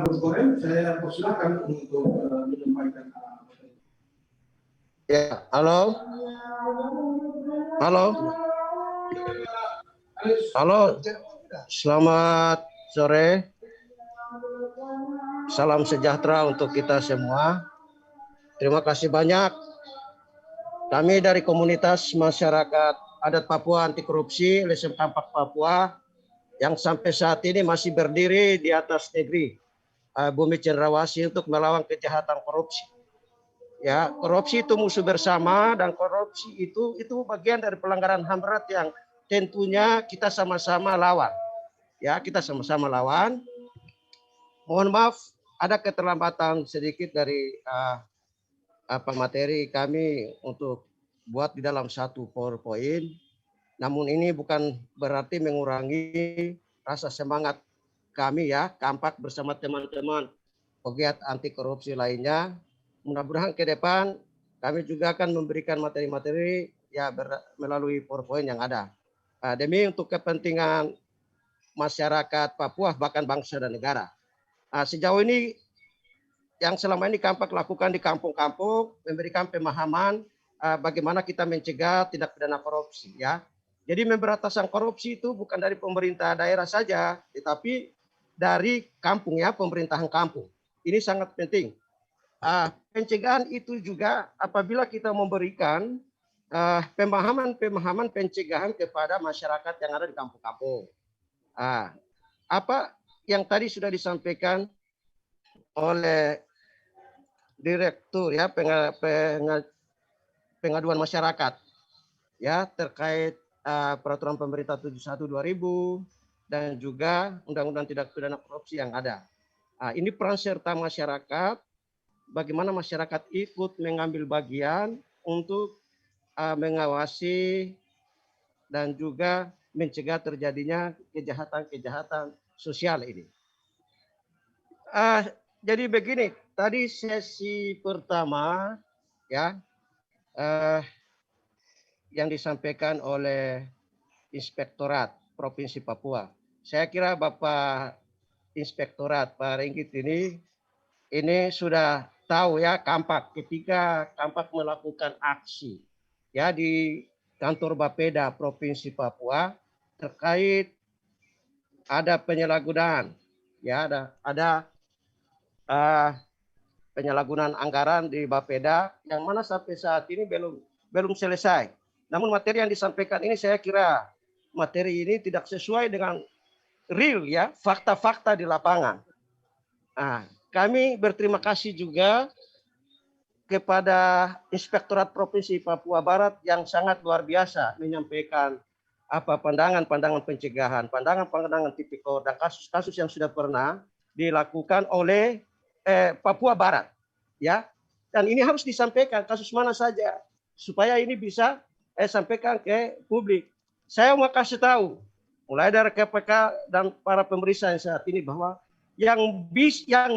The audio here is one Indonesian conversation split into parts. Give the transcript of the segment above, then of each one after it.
Korem, saya persilakan untuk menyampaikan. Ya, halo. Halo. Halo. Selamat sore. Salam sejahtera untuk kita semua. Terima kasih banyak. Kami dari komunitas masyarakat adat Papua anti korupsi LSM Kampak Papua yang sampai saat ini masih berdiri di atas negeri Bumi Cendrawasih untuk melawan kejahatan korupsi. Ya, korupsi itu musuh bersama dan korupsi itu bagian dari pelanggaran HAM berat yang tentunya kita sama-sama lawan. Ya, kita sama-sama lawan. Mohon maaf ada keterlambatan sedikit dari materi kami untuk buat di dalam satu PowerPoint. Namun ini bukan berarti mengurangi rasa semangat kami ya, Kampak bersama teman-teman pegiat anti korupsi lainnya. Mudah-mudahan ke depan kami juga akan memberikan materi-materi ya melalui PowerPoint yang ada. Demi untuk kepentingan masyarakat Papua bahkan bangsa dan negara. Sejauh ini yang selama ini Kampak lakukan di kampung-kampung memberikan pemahaman bagaimana kita mencegah tindak pidana korupsi ya. Jadi pemberantasan korupsi itu bukan dari pemerintah daerah saja, tetapi dari kampung ya, pemerintahan kampung. Ini sangat penting. Pencegahan itu juga apabila kita memberikan pemahaman pencegahan kepada masyarakat yang ada di kampung-kampung. Apa yang tadi sudah disampaikan oleh Direktur ya pengaduan masyarakat ya terkait peraturan pemerintah 71/2000 dan juga undang-undang tindak pidana korupsi yang ada. Ini peran serta masyarakat, bagaimana masyarakat ikut mengambil bagian untuk mengawasi dan juga mencegah terjadinya kejahatan-kejahatan sosial ini. Jadi begini, tadi sesi pertama ya yang disampaikan oleh Inspektorat Provinsi Papua. Saya kira Bapak Inspektorat Pak Ringgit ini sudah tahu ya Kampak ketika Kampak melakukan aksi ya di kantor Bapeda Provinsi Papua terkait ada penyalahgunaan ya ada penyalahgunaan anggaran di Bapeda yang mana sampai saat ini belum selesai. Namun materi yang disampaikan ini saya kira materi ini tidak sesuai dengan real ya, fakta-fakta di lapangan. Kami berterima kasih juga kepada Inspektorat Provinsi Papua Barat yang sangat luar biasa menyampaikan pandangan-pandangan pencegahan, pandangan-pandangan tipikor dan kasus-kasus yang sudah pernah dilakukan oleh Papua Barat, ya. Dan ini harus disampaikan kasus mana saja supaya ini bisa sampaikan ke publik. Saya mau kasih tahu mulai dari KPK dan para pemeriksa yang saat ini bahwa yang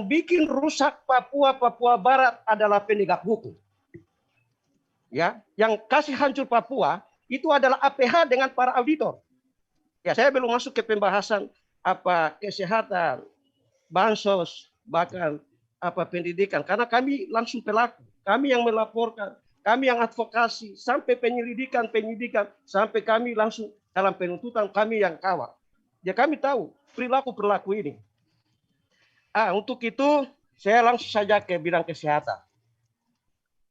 bikin rusak Papua Barat adalah penegak hukum. Ya, yang kasih hancur Papua itu adalah APH dengan para auditor. Ya, saya belum masuk ke pembahasan kesehatan, bansos, bahkan pendidikan karena kami langsung pelaku, kami yang melaporkan, kami yang advokasi sampai penyidikan sampai kami langsung dalam penuntutan kami yang kawal. Ya kami tahu perilaku ini. Untuk itu saya langsung saja ke bidang kesehatan.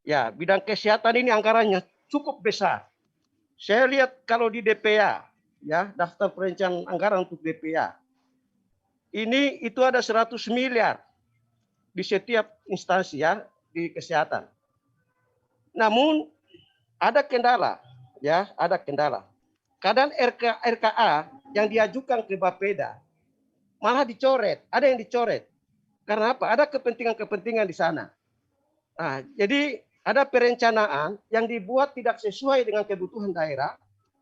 Ya, bidang kesehatan ini anggarannya cukup besar. Saya lihat kalau di DPA, ya daftar perencanaan anggaran untuk DPA, ini itu ada 100 miliar di setiap instansi ya di kesehatan. Namun ada kendala, ya ada kendala. Kadang RKA yang diajukan ke Bapeda malah dicoret, ada yang dicoret. Karena apa? Ada kepentingan-kepentingan di sana. Jadi ada perencanaan yang dibuat tidak sesuai dengan kebutuhan daerah,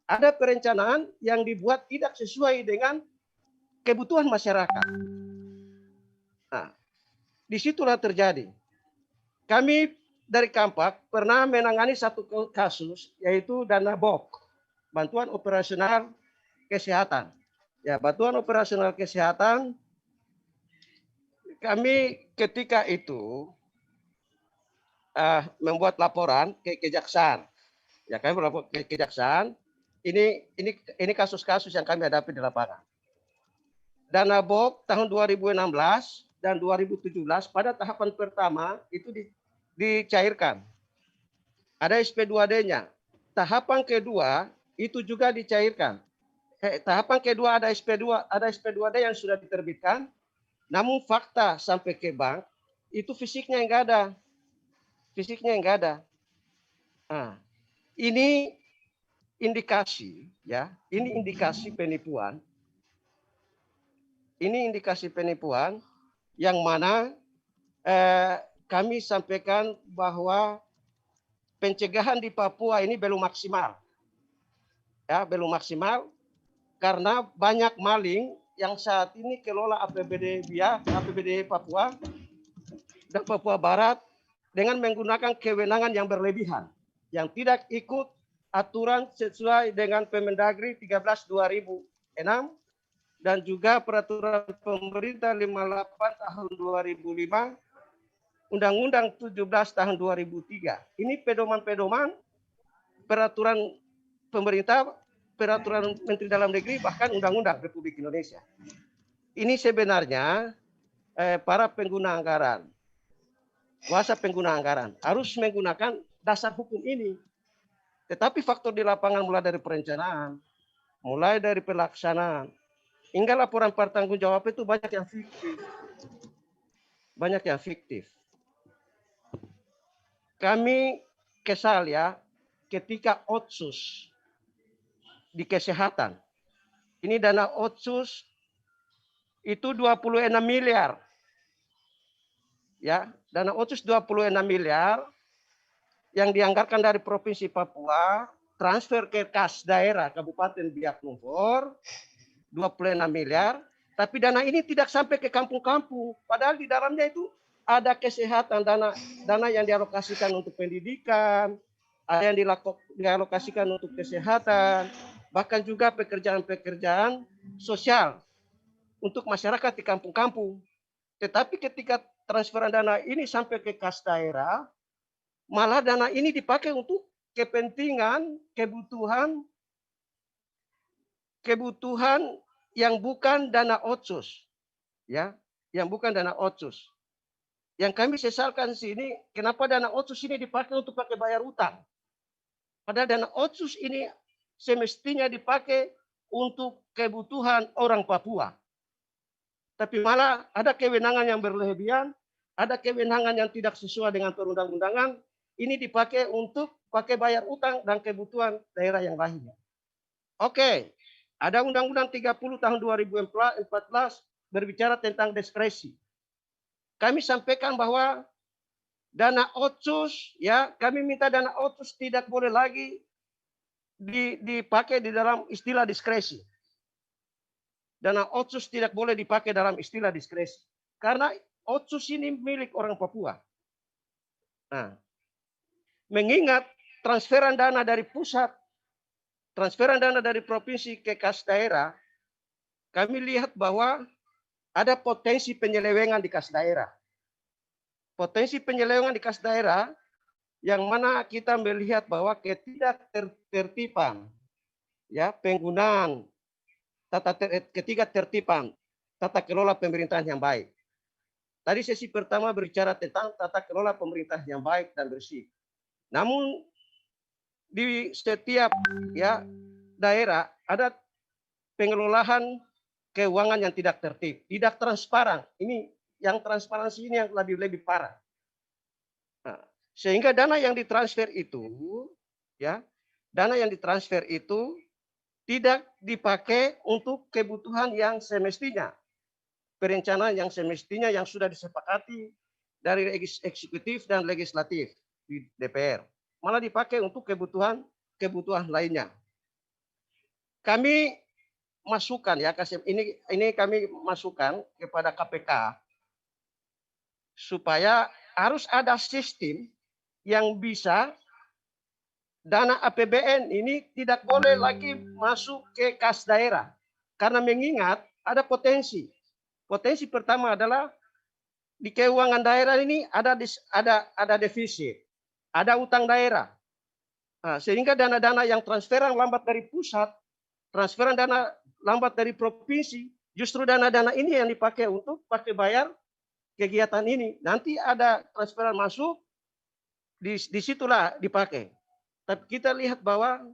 ada perencanaan yang dibuat tidak sesuai dengan kebutuhan masyarakat. Disitulah terjadi. Kami dari Kampak pernah menangani satu kasus yaitu dana BOK, bantuan operasional kesehatan. Ya, bantuan operasional kesehatan kami ketika itu membuat laporan ke kejaksaan. Ya, kami melapor ke kejaksaan. Ini kasus-kasus yang kami hadapi di lapangan. Dana BOK tahun 2016 dan 2017 pada tahapan pertama itu dicairkan. Ada SP2D-nya. Tahapan kedua itu juga dicairkan. Tahapan kedua ada SP2D yang sudah diterbitkan. Namun fakta sampai ke bank itu fisiknya enggak ada. Fisiknya enggak ada. Nah, ini indikasi ya, ini indikasi penipuan. Ini indikasi penipuan yang mana kami sampaikan bahwa pencegahan di Papua ini belum maksimal. Ya, belum maksimal karena banyak maling yang saat ini kelola APBD Papua dan Papua Barat dengan menggunakan kewenangan yang berlebihan, yang tidak ikut aturan sesuai dengan Permendagri 13/2006 dan juga peraturan pemerintah 58 tahun 2005, Undang-Undang 17 tahun 2003. Ini pedoman-pedoman peraturan pemerintah, peraturan Menteri Dalam Negeri, bahkan Undang-Undang Republik Indonesia. Ini sebenarnya para pengguna anggaran, kuasa pengguna anggaran harus menggunakan dasar hukum ini. Tetapi faktor di lapangan mulai dari perencanaan, mulai dari pelaksanaan, hingga laporan pertanggung jawab itu banyak yang fiktif. Banyak yang fiktif. Kami kesal ya ketika Otsus di kesehatan. Ini dana Otsus itu 26 miliar. Ya, dana Otsus 26 miliar yang dianggarkan dari Provinsi Papua, transfer ke kas daerah Kabupaten Biak Numfor 26 miliar, tapi dana ini tidak sampai ke kampung-kampung. Padahal di dalamnya itu ada kesehatan, dana yang dialokasikan untuk pendidikan, ada yang dialokasikan untuk kesehatan, bahkan juga pekerjaan-pekerjaan sosial untuk masyarakat di kampung-kampung. Tetapi ketika transferan dana ini sampai ke kas daerah, malah dana ini dipakai untuk kepentingan, kebutuhan yang bukan dana Otsus. Ya, yang bukan dana Otsus. Yang kami sesalkan di sini, kenapa dana Otsus ini dipakai untuk pakai bayar utang? Padahal dana Otsus ini semestinya dipakai untuk kebutuhan orang Papua. Tapi malah ada kewenangan yang berlebihan, ada kewenangan yang tidak sesuai dengan perundang-undangan, ini dipakai untuk pakai bayar utang dan kebutuhan daerah yang lainnya. Oke, ada Undang-Undang 30 tahun 2014 berbicara tentang diskresi. Kami sampaikan bahwa dana Otsus, ya, kami minta dana Otsus tidak boleh lagi dipakai di dalam istilah diskresi. Dana Otsus tidak boleh dipakai dalam istilah diskresi. Karena Otsus ini milik orang Papua. Nah, mengingat transferan dana dari pusat, transferan dana dari provinsi ke kas daerah, kami lihat bahwa ada potensi penyelewengan di kas daerah. Potensi penyelewengan di kas daerah yang mana kita melihat bahwa ketidaktertiban ya penggunaan ketidaktertiban tata kelola pemerintahan yang baik. Tadi sesi pertama berbicara tentang tata kelola pemerintahan yang baik dan bersih. Namun di setiap ya daerah ada pengelolaan keuangan yang tidak tertib, tidak transparan. Ini yang transparansi ini yang lebih parah. Nah, sehingga dana yang ditransfer itu ya, dana yang ditransfer itu tidak dipakai untuk kebutuhan yang semestinya. Perencanaan yang semestinya yang sudah disepakati dari eksekutif dan legislatif di DPR. Malah dipakai untuk kebutuhan lainnya. Kami masukkan ya, ini kami masukkan kepada KPK supaya harus ada sistem yang bisa dana APBN ini tidak boleh lagi masuk ke kas daerah. Karena mengingat ada potensi. Potensi pertama adalah di keuangan daerah ini ada defisit, ada utang daerah. Nah, sehingga dana-dana yang transferan lambat dari pusat, transferan dana lambat dari provinsi, justru dana-dana ini yang dipakai untuk pakai bayar kegiatan ini. Nanti ada transferan masuk, disitulah dipakai. Tapi kita lihat bahwa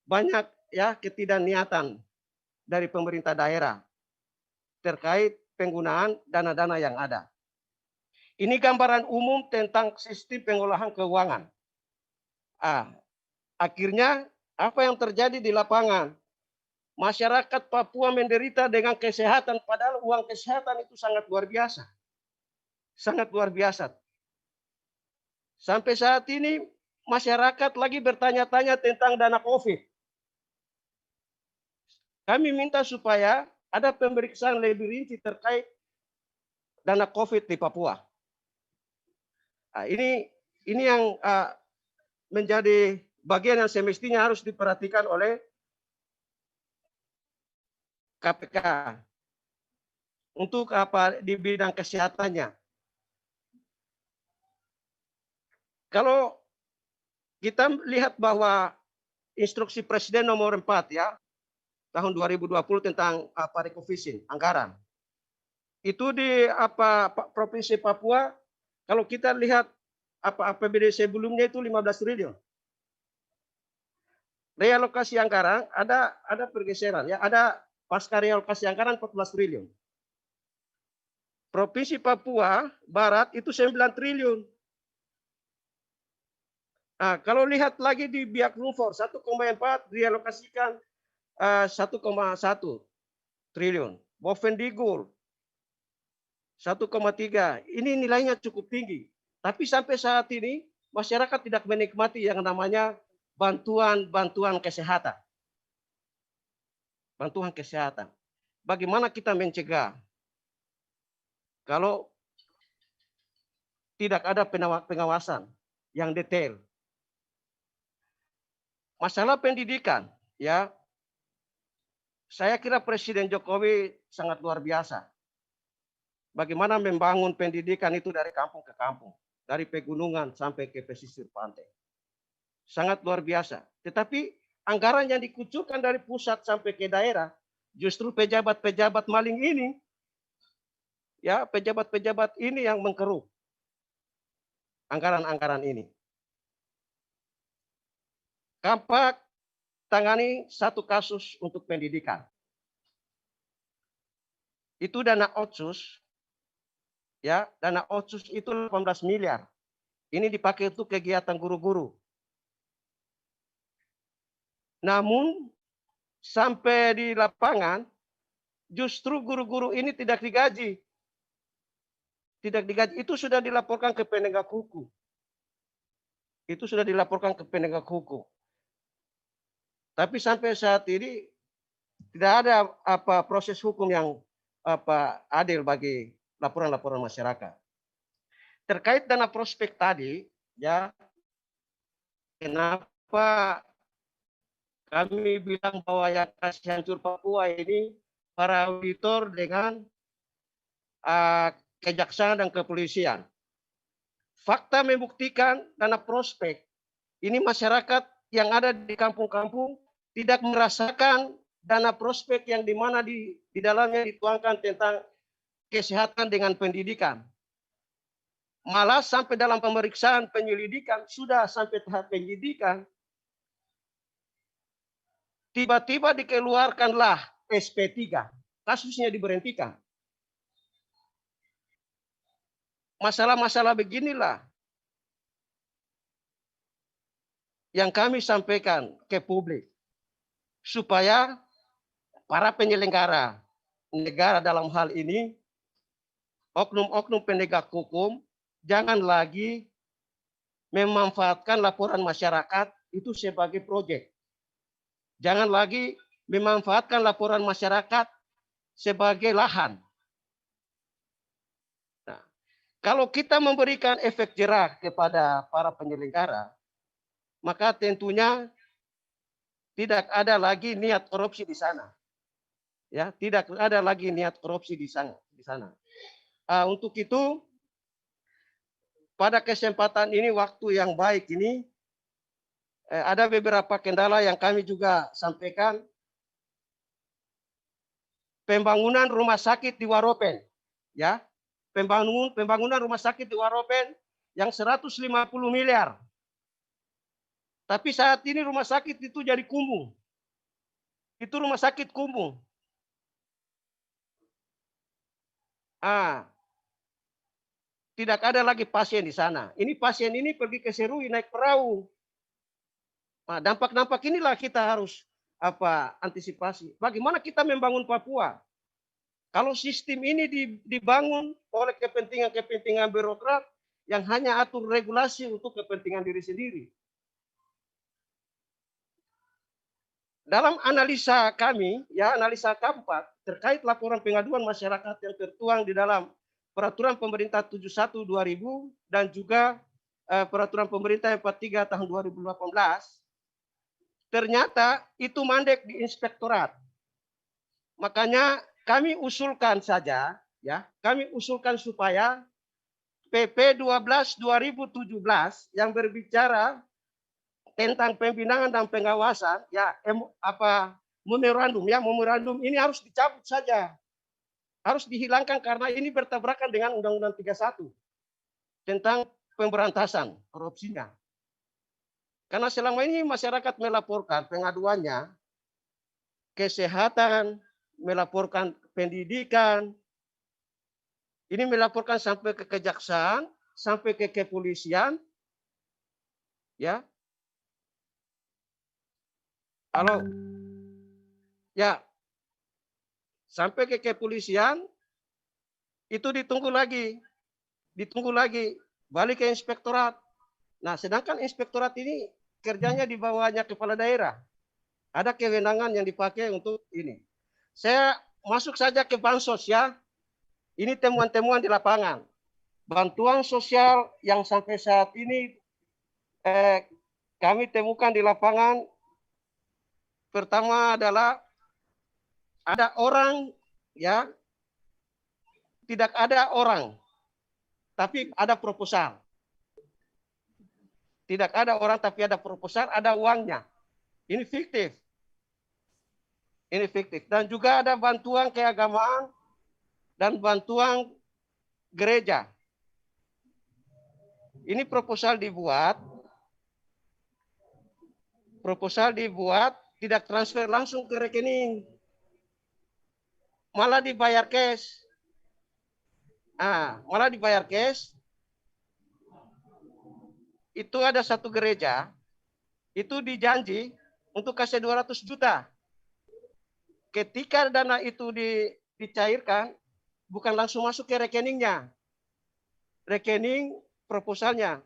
banyak ya ketidakniatan dari pemerintah daerah terkait penggunaan dana-dana yang ada. Ini gambaran umum tentang sistem pengolahan keuangan. Akhirnya apa yang terjadi di lapangan? Masyarakat Papua menderita dengan kesehatan, padahal uang kesehatan itu sangat luar biasa. Sangat luar biasa. Sampai saat ini masyarakat lagi bertanya-tanya tentang dana COVID. Kami minta supaya ada pemeriksaan lebih rinci terkait dana COVID di Papua. Ini yang menjadi bagian yang semestinya harus diperhatikan oleh KPK untuk apa di bidang kesehatannya. Kalau kita lihat bahwa instruksi Presiden nomor 4 ya tahun 2020 tentang rekofisin anggaran itu di Provinsi Papua, kalau kita lihat APBD sebelumnya itu 15 triliun. Realokasi anggaran ada pergeseran ya, ada pasca realokasi anggaran 14 triliun. Provinsi Papua Barat itu 9 triliun. Nah, kalau lihat lagi di Biak Numfor 1,4 realokasikan 1,1 triliun. Bovendigul 1,3. Ini nilainya cukup tinggi. Tapi sampai saat ini masyarakat tidak menikmati yang namanya bantuan kesehatan. Bantuan kesehatan. Bagaimana kita mencegah? Kalau tidak ada pengawasan yang detail. Masalah pendidikan, ya. Saya kira Presiden Jokowi sangat luar biasa. Bagaimana membangun pendidikan itu dari kampung ke kampung, dari pegunungan sampai ke pesisir pantai. Sangat luar biasa. Tetapi anggaran yang dikucurkan dari pusat sampai ke daerah, justru pejabat-pejabat maling ini, ya pejabat-pejabat ini yang mengkeruk anggaran-anggaran ini. Kampak tangani satu kasus untuk pendidikan. Itu dana otsus, ya dana otsus itu 18 miliar. Ini dipakai untuk kegiatan guru-guru. Namun sampai di lapangan justru guru-guru ini tidak digaji. Tidak digaji, itu sudah dilaporkan ke penegak hukum. Itu sudah dilaporkan ke penegak hukum. Tapi sampai saat ini tidak ada proses hukum yang adil bagi laporan-laporan masyarakat. Terkait dana prospek tadi, ya kenapa kami bilang bahwa yang kasih hancur Papua ini para auditor dengan kejaksaan dan kepolisian. Fakta membuktikan dana prospek ini masyarakat yang ada di kampung-kampung tidak merasakan dana prospek yang dimana di dalamnya dituangkan tentang kesehatan dengan pendidikan. Malah sampai dalam pemeriksaan penyelidikan, sudah sampai tahap penyidikan, tiba-tiba dikeluarkanlah SP3, kasusnya diberhentikan. Masalah-masalah beginilah yang kami sampaikan ke publik, supaya para penyelenggara negara dalam hal ini, oknum-oknum penegak hukum, jangan lagi memanfaatkan laporan masyarakat itu sebagai proyek. Jangan lagi memanfaatkan laporan masyarakat sebagai lahan. Nah, kalau kita memberikan efek jerak kepada para penyelenggara, maka tentunya tidak ada lagi niat korupsi di sana. Ya, tidak ada lagi niat korupsi di sana. Untuk itu pada kesempatan ini, waktu yang baik ini, ada beberapa kendala yang kami juga sampaikan. Pembangunan rumah sakit di Waropen, ya, pembangunan rumah sakit di Waropen yang 150 miliar. Tapi saat ini rumah sakit itu jadi kumuh. Itu rumah sakit kumuh. Tidak ada lagi pasien di sana. Ini pasien ini pergi ke Serui naik perahu. Nah, dampak-dampak inilah kita harus antisipasi. Bagaimana kita membangun Papua? Kalau sistem ini dibangun oleh kepentingan-kepentingan birokrat yang hanya atur regulasi untuk kepentingan diri sendiri. Dalam analisa kami, ya analisa keempat, terkait laporan pengaduan masyarakat yang tertuang di dalam Peraturan Pemerintah 71/2000 dan juga Peraturan Pemerintah 43 tahun 2018, ternyata itu mandek di inspektorat. Makanya kami usulkan saja, ya, kami usulkan supaya PP 12/2017 yang berbicara tentang pembinaan dan pengawasan, ya, memorandum ini harus dicabut saja, harus dihilangkan karena ini bertabrakan dengan Undang-Undang 31 tentang pemberantasan korupsinya. Karena selama ini masyarakat melaporkan pengaduannya kesehatan, melaporkan pendidikan, ini melaporkan sampai ke kejaksaan, sampai ke kepolisian, ya. Halo, ya, sampai ke kepolisian, itu ditunggu lagi, balik ke inspektorat. Nah, sedangkan inspektorat ini kerjanya di bawahnya kepala daerah. Ada kewenangan yang dipakai untuk ini. Saya masuk saja ke bansos, ya. Ini temuan-temuan di lapangan. Bantuan sosial yang sampai saat ini kami temukan di lapangan, pertama adalah ada orang, ya, tidak ada orang, tapi ada proposal. Tidak ada orang tapi ada proposal, ada uangnya. Ini fiktif. Ini fiktif. Dan juga ada bantuan keagamaan dan bantuan gereja. Ini proposal dibuat tidak transfer langsung ke rekening. Malah dibayar cash. Malah dibayar cash. Itu ada satu gereja, itu dijanji untuk kasih 200 juta. Ketika dana itu dicairkan, bukan langsung masuk ke rekeningnya, rekening proposalnya.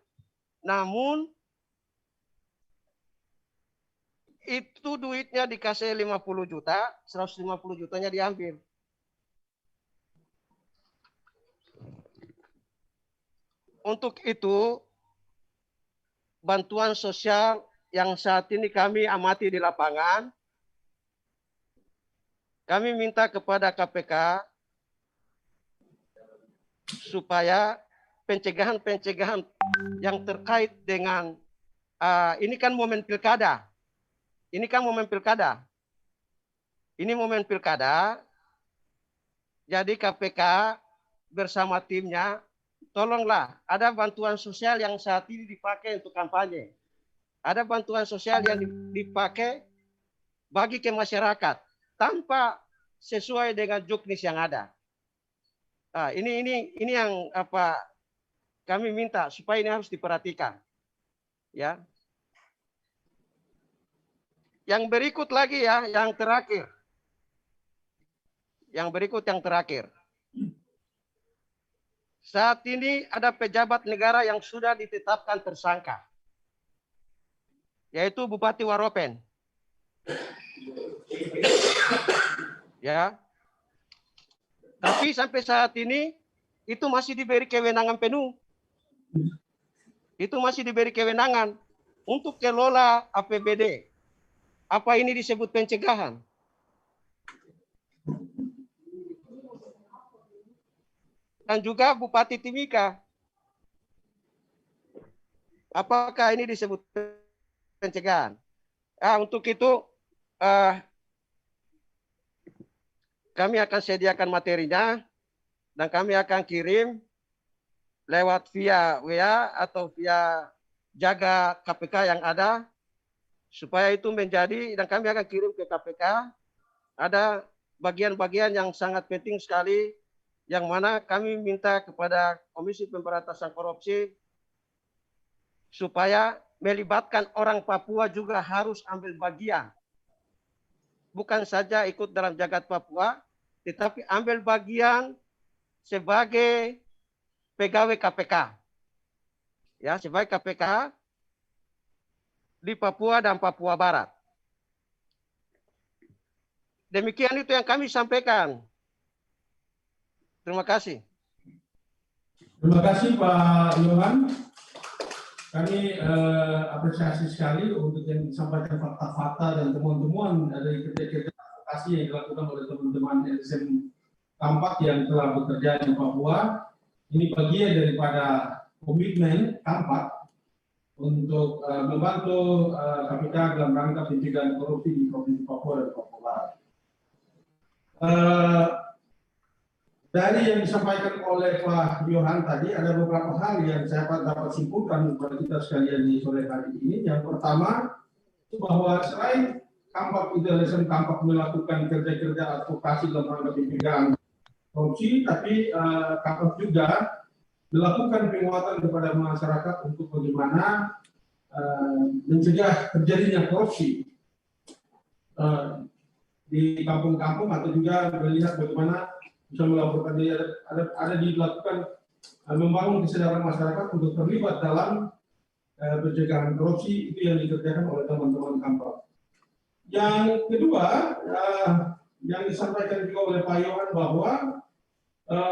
Namun itu duitnya dikasih 50 juta, 150 jutanya diambil. Untuk itu, bantuan sosial yang saat ini kami amati di lapangan, kami minta kepada KPK supaya pencegahan-pencegahan yang terkait dengan ini kan momen pilkada. Ini momen pilkada. Jadi KPK bersama timnya, tolonglah, ada bantuan sosial yang saat ini dipakai untuk kampanye. Ada bantuan sosial yang dipakai bagi ke masyarakat tanpa sesuai dengan juknis yang ada. Ini yang kami minta supaya ini harus diperhatikan, ya. Yang berikut lagi, ya, yang terakhir. Saat ini ada pejabat negara yang sudah ditetapkan tersangka, yaitu Bupati Waropen. Ya. Tapi sampai saat ini itu masih diberi kewenangan penuh. Itu masih diberi kewenangan untuk kelola APBD. Apa ini disebut pencegahan? Dan juga Bupati Timika. Apakah ini disebut pencegahan? Untuk itu kami akan sediakan materinya dan kami akan kirim lewat via WA atau via jaga KPK yang ada supaya itu menjadi, dan kami akan kirim ke KPK. Ada bagian-bagian yang sangat penting sekali yang mana kami minta kepada Komisi Pemberantasan Korupsi supaya melibatkan orang Papua juga harus ambil bagian. Bukan saja ikut dalam Jagat Papua, tetapi ambil bagian sebagai pegawai KPK. Ya, sebagai KPK di Papua dan Papua Barat. Demikian itu yang kami sampaikan. Terima kasih. Terima kasih Pak Yohan. Kami apresiasi sekali untuk yang disampaikan fakta-fakta dan temuan-temuan dari kerja-kerja advokasi yang dilakukan oleh teman-teman LSM Kampak yang telah bekerja di Papua. Ini bagian daripada komitmen Kampak untuk membantu KPK dalam rangka pencegahan korupsi di Provinsi Papua dan Papua Barat. Dari yang disampaikan oleh Pak Yohan tadi, ada beberapa hal yang saya dapat simpulkan kepada kita sekalian di sore hari ini. Yang pertama, bahwa selain Kampak LSM Kampak melakukan kerja-kerja advokasi dalam rangka pencegahan korupsi, tapi Kampak juga melakukan penguatan kepada masyarakat untuk bagaimana mencegah terjadinya korupsi di kampung-kampung, atau juga melihat bagaimana bisa melaporkan dia ada dilakukan membangun kesadaran masyarakat untuk terlibat dalam pencegahan korupsi. Itu yang dikerjakan oleh teman-teman Kampak. Yang kedua, yang disampaikan juga oleh Pak Yohan bahwa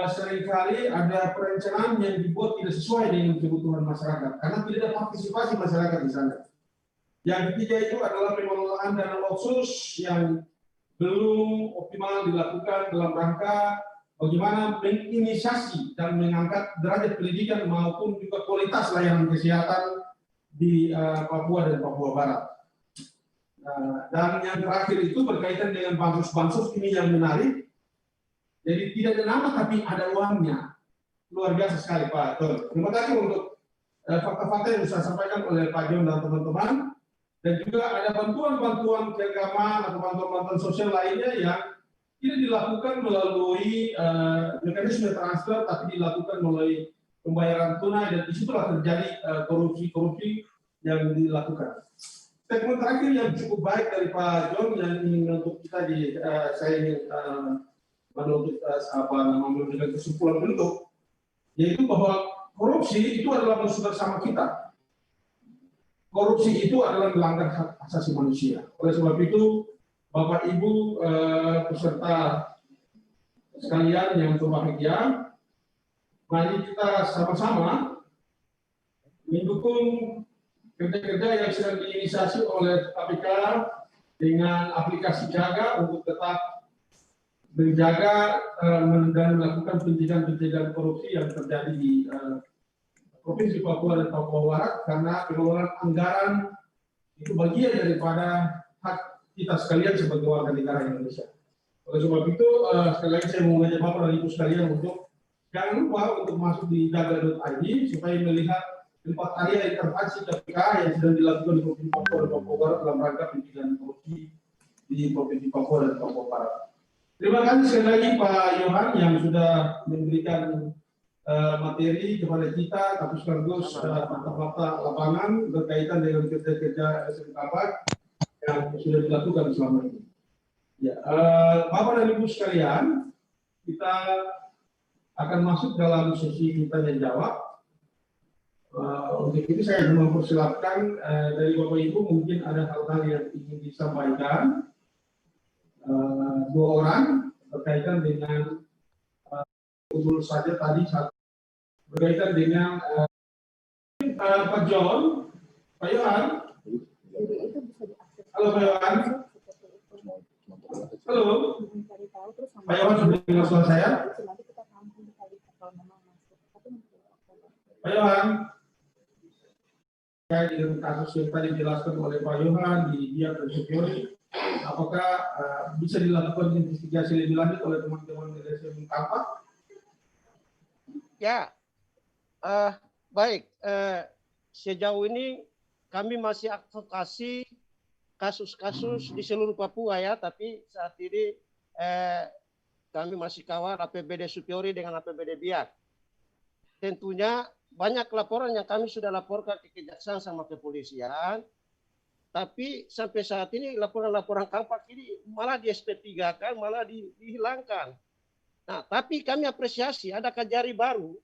seringkali ada perencanaan yang dibuat tidak sesuai dengan kebutuhan masyarakat karena tidak ada partisipasi masyarakat di sana. Yang ketiga itu adalah pengelolaan dana otsus yang belum optimal dilakukan dalam rangka bagaimana menginisiasi dan mengangkat derajat pendidikan maupun juga kualitas layanan kesehatan di Papua dan Papua Barat. Dan yang terakhir itu berkaitan dengan bansos-bansos ini yang menarik. Jadi tidak ada nama tapi ada uangnya. Luar biasa sekali Pak. Terima kasih untuk fakta-fakta yang bisa sampaikan oleh Pak John dan teman-teman. Dan juga ada bantuan-bantuan keagamaan atau bantuan-bantuan sosial lainnya yang tidak dilakukan melalui mekanisme transfer, tapi dilakukan melalui pembayaran tunai, dan disitulah terjadi korupsi-korupsi yang dilakukan. Statement terakhir yang cukup baik dari Pak John yang ingin untuk kita saya ingin memberikan kesimpulan bentuk, yaitu bahwa korupsi itu adalah musuh bersama kita. Korupsi itu adalah melanggar hak asasi manusia. Oleh sebab itu, Bapak Ibu peserta sekalian yang berbahagia, mari kita sama-sama mendukung kerja-kerja yang sedang diinisiasi oleh KPK dengan aplikasi Jaga untuk tetap menjaga dan melakukan pencegahan korupsi yang terjadi di Provinsi Papua dan Papua Barat, karena pengelolaan anggaran itu bagian daripada hak kita sekalian sebagai warga negara Indonesia. Oleh sebab itu, sekali lagi saya mau mengajak Bapak dan Ibu sekalian untuk jangan lupa untuk masuk di jaga.id supaya melihat tempat area intervensi KPK yang sedang dilakukan di Provinsi Papua dan Papua Barat dalam rangka pencegahan korupsi di Provinsi Papua dan Papua Barat. Terima kasih sekali lagi Pak Yohan yang sudah memberikan materi kepada kita, tapi sekaligus fakta-fakta lapangan berkaitan dengan kerja-kerja LSM Kampak yang sudah dilakukan selama ini. Ya, Bapak dan Ibu sekalian, kita akan masuk dalam sesi tanya jawab. Untuk itu saya mempersilahkan dari Bapak Ibu mungkin ada hal-hal yang ingin disampaikan. Dua orang berkaitan dengan urus saja tadi berkaitan dengan Pak John, Pak Yohan. Halo Pak Yohan. Halo. Pak Yohan sudah dengar suara saya? Pak Yohan. terkait dengan kasus yang tadi dijelaskan oleh Pak Yohan di Biak dan Supyori, apakah bisa dilakukan investigasi lebih lanjut oleh teman-teman LSM Kampak? Ya, baik. Sejauh ini kami masih advokasi kasus-kasus di seluruh Papua ya, tapi saat ini kami masih kawal APBD Supyori dengan APBD Biak. Tentunya banyak laporan yang kami sudah laporkan ke kejaksaan sama kepolisian, tapi sampai saat ini laporan-laporan Kampak ini malah di SP3 kan, malah dihilangkan. Nah, tapi kami apresiasi ada Kajari baru,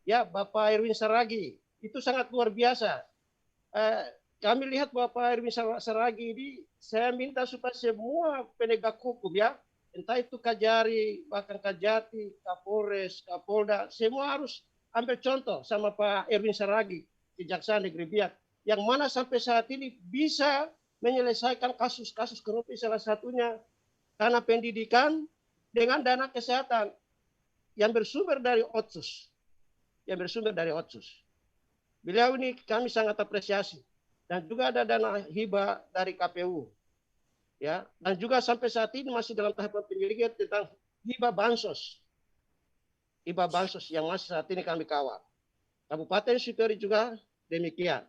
ya Bapak Erwin Saragi, itu sangat luar biasa. Kami lihat Bapak Erwin Saragi ini, saya minta supaya semua penegak hukum ya, entah itu Kajari, bahkan Kajati, Kapolres, Kapolda, semua harus ambil contoh sama Pak Erwin Saragi, Kejaksaan Negeri Biak, yang mana sampai saat ini bisa menyelesaikan kasus-kasus korupsi, salah satunya tanah pendidikan dengan dana kesehatan yang bersumber dari Otsus. Beliau ini kami sangat apresiasi. Dan juga ada dana hibah dari KPU. Ya, dan juga sampai saat ini masih dalam tahapan penyelidikan tentang hibah bansos. Hibah bansos yang masih saat ini kami kawal. Kabupaten Supyori juga demikian.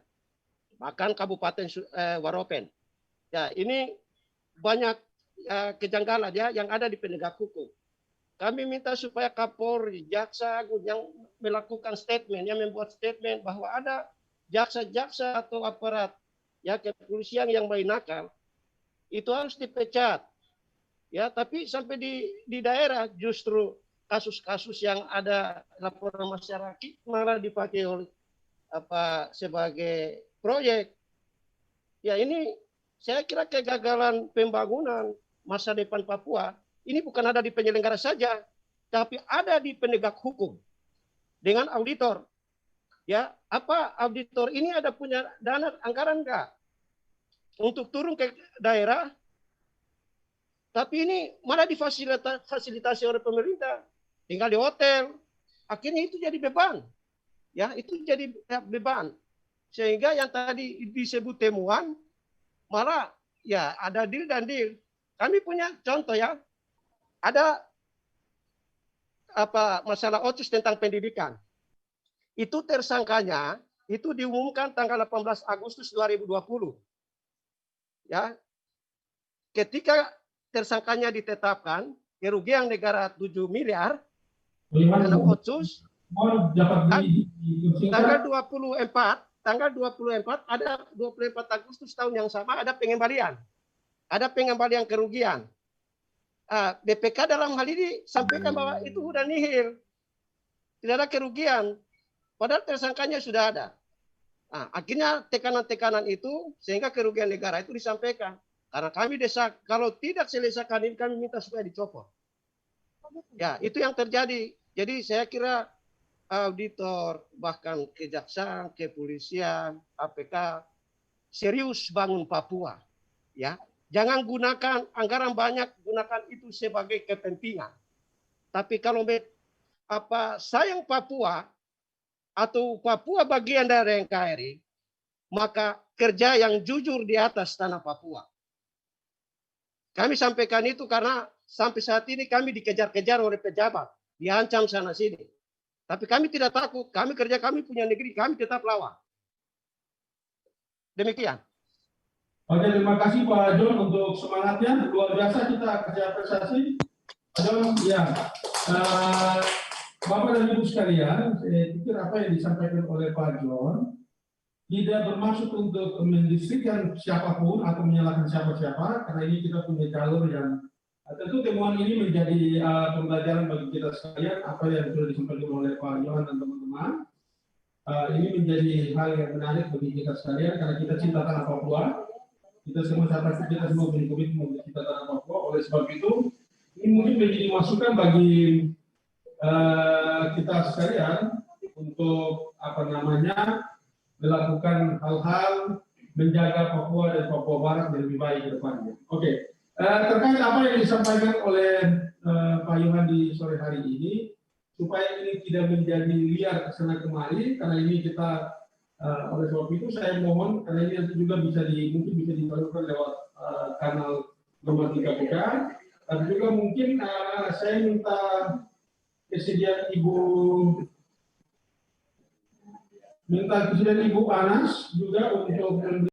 Bahkan Kabupaten Waropen. Ya, ini banyak kejanggalan ya yang ada di penegak hukum. Kami minta supaya Kapolri, Jaksa Agung yang melakukan statement, yang membuat statement bahwa ada jaksa-jaksa atau aparat ya kepolisian yang main nakal, itu harus dipecat. Ya, tapi sampai di daerah justru kasus-kasus yang ada laporan masyarakat malah dipakai oleh sebagai proyek. Ya, ini saya kira kegagalan pembangunan masa depan Papua ini bukan ada di penyelenggara saja, tapi ada di penegak hukum dengan auditor. Ya, apa auditor ini ada punya dana anggaran enggak untuk turun ke daerah? Tapi ini malah difasilitasi oleh pemerintah, tinggal di hotel. Akhirnya itu jadi beban. Ya, itu jadi beban. Sehingga yang tadi disebut temuan malah ya ada deal dan deal. Kami punya contoh ya. Ada masalah Otsus tentang pendidikan. Itu tersangkanya itu diumumkan tanggal 18 Agustus 2020. Ya. Ketika tersangkanya ditetapkan, kerugian negara 7 miliar dalam Otsus, tanggal 24 ada 24 Agustus tahun yang sama ada pengembalian. Ada pengembalian kerugian. BPK dalam hal ini sampaikan bahwa itu sudah nihil. Tidak ada kerugian. Padahal tersangkanya sudah ada. Akhirnya tekanan-tekanan itu sehingga kerugian negara itu disampaikan. Karena kami desak, kalau tidak selesaikan ini kami minta supaya dicopot. Ya, itu yang terjadi. Jadi saya kira auditor, bahkan kejaksaan, kepolisian, APK, serius bangun Papua. Ya. Jangan gunakan anggaran banyak, gunakan itu sebagai kepentingan. Tapi kalau sayang Papua atau Papua bagian dari NKRI, maka kerja yang jujur di atas tanah Papua. Kami sampaikan itu karena sampai saat ini kami dikejar-kejar oleh pejabat, diancam sana sini. Tapi kami tidak takut, kami punya negeri, kami tetap lawan. Demikian. Oke, terima kasih Pak John untuk semangatnya. Luar biasa, kita kasih apresiasi. Pak John, ya. Bapak dan Ibu sekalian, saya pikir apa yang disampaikan oleh Pak John tidak bermaksud untuk mendistrikkan siapapun atau menyalahkan siapa-siapa, karena ini kita punya jalur yang tentu temuan ini menjadi pembelajaran bagi kita sekalian, apa yang sudah disampaikan oleh Pak Yohan dan teman-teman. Ini menjadi hal yang menarik bagi kita sekalian, karena kita cinta tanah Papua. Kita semua punya komitmen untuk kita tanah Papua. Oleh sebab itu, ini mungkin menjadi masukan bagi kita sekalian untuk melakukan hal-hal menjaga Papua dan Papua Barat lebih baik ke depannya. Oke, terkait apa yang disampaikan oleh Pak Yohan di sore hari ini, supaya ini tidak menjadi liar kesana kemari, karena ini kita Oleh sebab itu saya mohon karena ini nanti juga mungkin bisa disalurkan lewat kanal Normatif KPK, tapi juga mungkin saya minta kesediaan Ibu Anas juga untuk